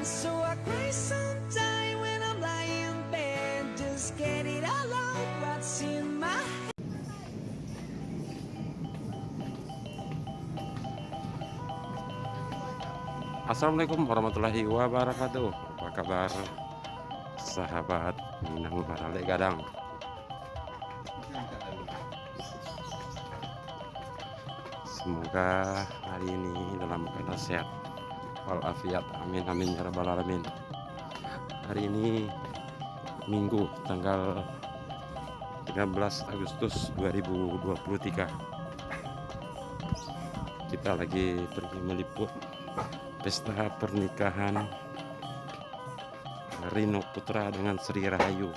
So I cry sometime when I'm lying in bed. Just get it all out what's in my head. Assalamualaikum warahmatullahi wabarakatuh. Apa kabar sahabat Minang Barale Gadang? Semoga hari ini dalam keadaan sehat walafiat, amin amin ya rabbal alamin. Hari ini Minggu tanggal 13 Agustus 2023. Kita lagi pergi meliput pesta pernikahan Rino Putra dengan Sri Rahayu.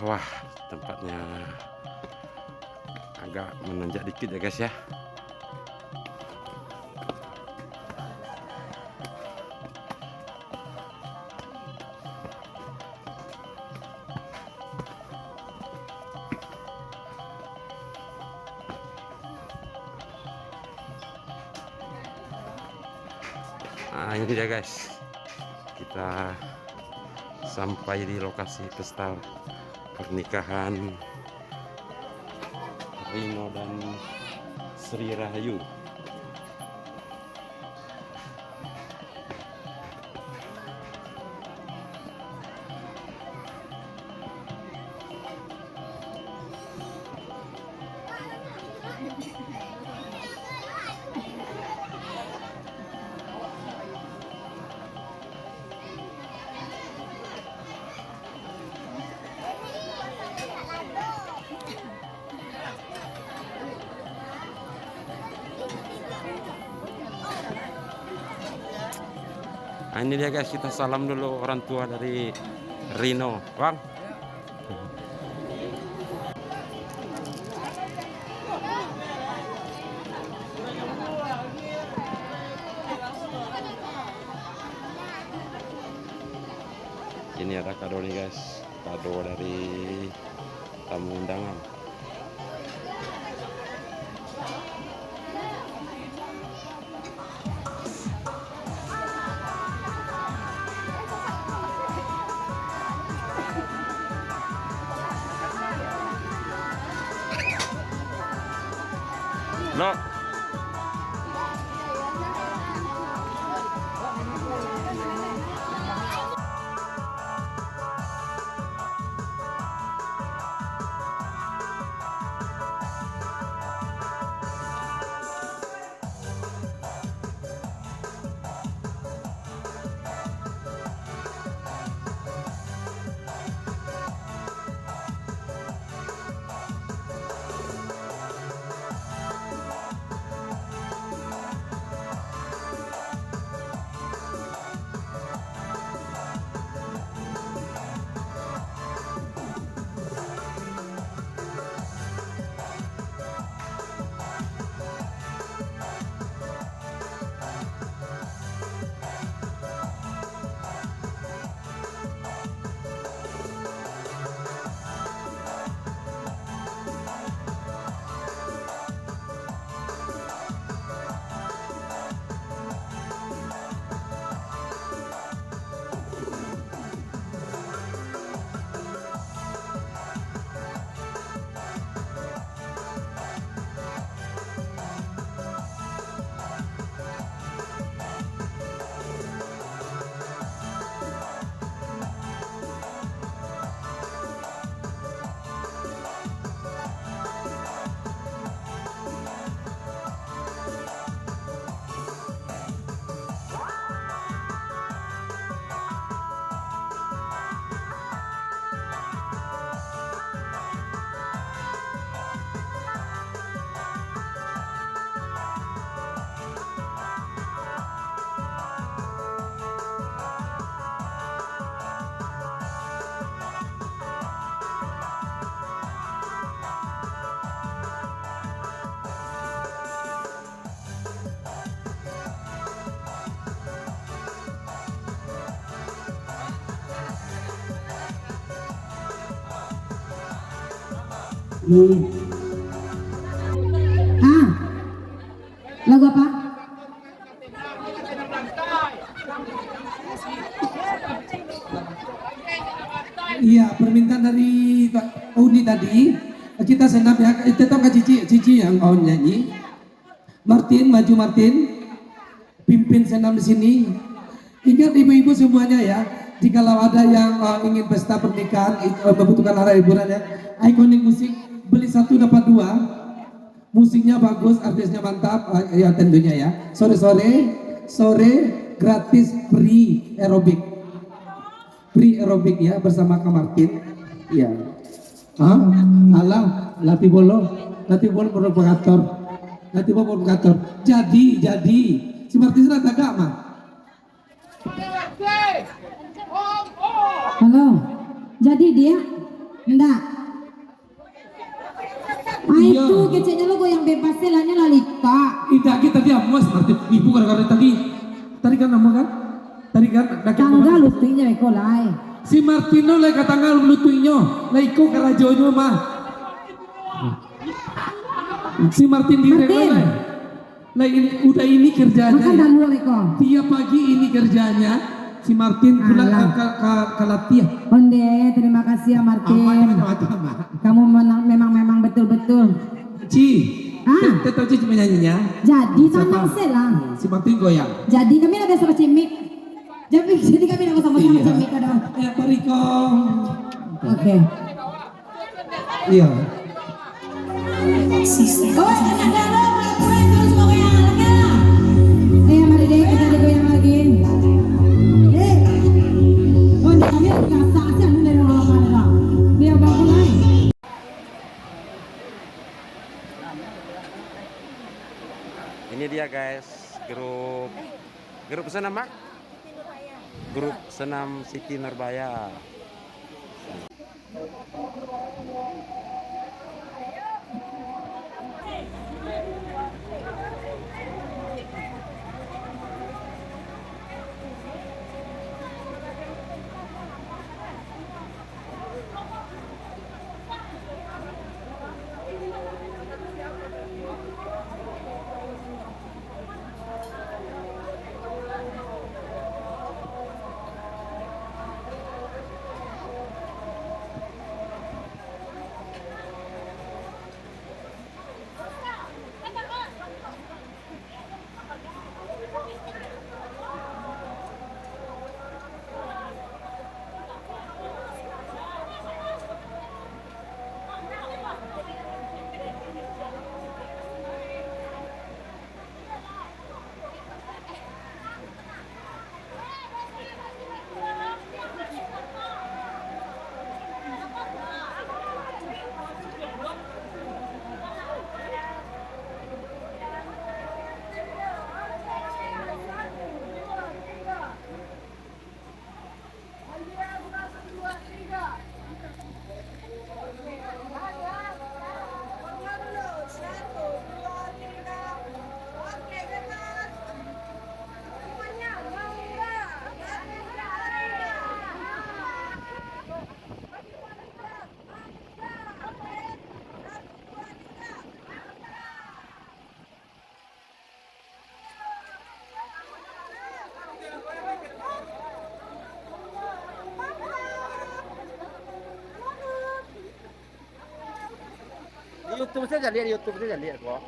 Wah, tempatnya agak menanjak dikit ya guys ya. Nah, ini dia guys, kita sampai di lokasi pesta pernikahan Rino dan Sri Rahayu. Nah, ini dia guys, kita salam dulu orang tua dari Rino, Bang. Ini ada kado nih guys, kado dari tamu undangan. No. Ah, lagu apa? Iya, permintaan dari Uni tadi kita senam ya. Itu tahu Cici yang mau nyanyi. Martin, maju Martin, pimpin senam di sini. Ingat ibu-ibu semuanya ya, jikalau ada yang ingin pesta pernikahan membutuhkan arah hiburan ya, ikonik musik beli satu dapat dua, musiknya bagus, artisnya mantap, ya tentunya ya. Sore gratis free aerobik ya bersama Kak Martin. Iya. Ah, alah, latih bolo provokator. Jadi, si Martin sudah agama. Halo, jadi dia? Enggak. Ah Iya. itu keceknya lo goyang bebas selanya Lalita. Tidak, kita dia mas Martin. Ibu gara-gara tadi kan nama kan? Tadi kan Tanggal lutunya eko lai. si Martino lai katanggal lutuinyo, lai ko karajonyo mah. Si Martin direk Martin. lai udah ini kerjanya. Makan Ya. dalu eko. Tiap pagi ini kerjanya. Si Martin pulang Alah. ke latihan. Onde, terima kasih ya Martin. Kamu memang betul-betul. Ci, Ah. kita tahu Ci menyanyinya. Jadi Siapa? tanam selang. Si Martin goyang. Jadi kami ada sama cimik. Jadi kami ada sama-sama Iya. cimik ada. Pak Riko. Oke. Iya. Oh, ada lo, terus mau goyang lagi lah. Mari deh kita digoyang lagi. Oh, kami nggak sah sih anu dari orang-orang. Dia bawa lain. Ini dia guys, grup senam Mak? Grup senam Siti Nurbaya. YouTube saya lihat kok.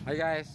Hai guys.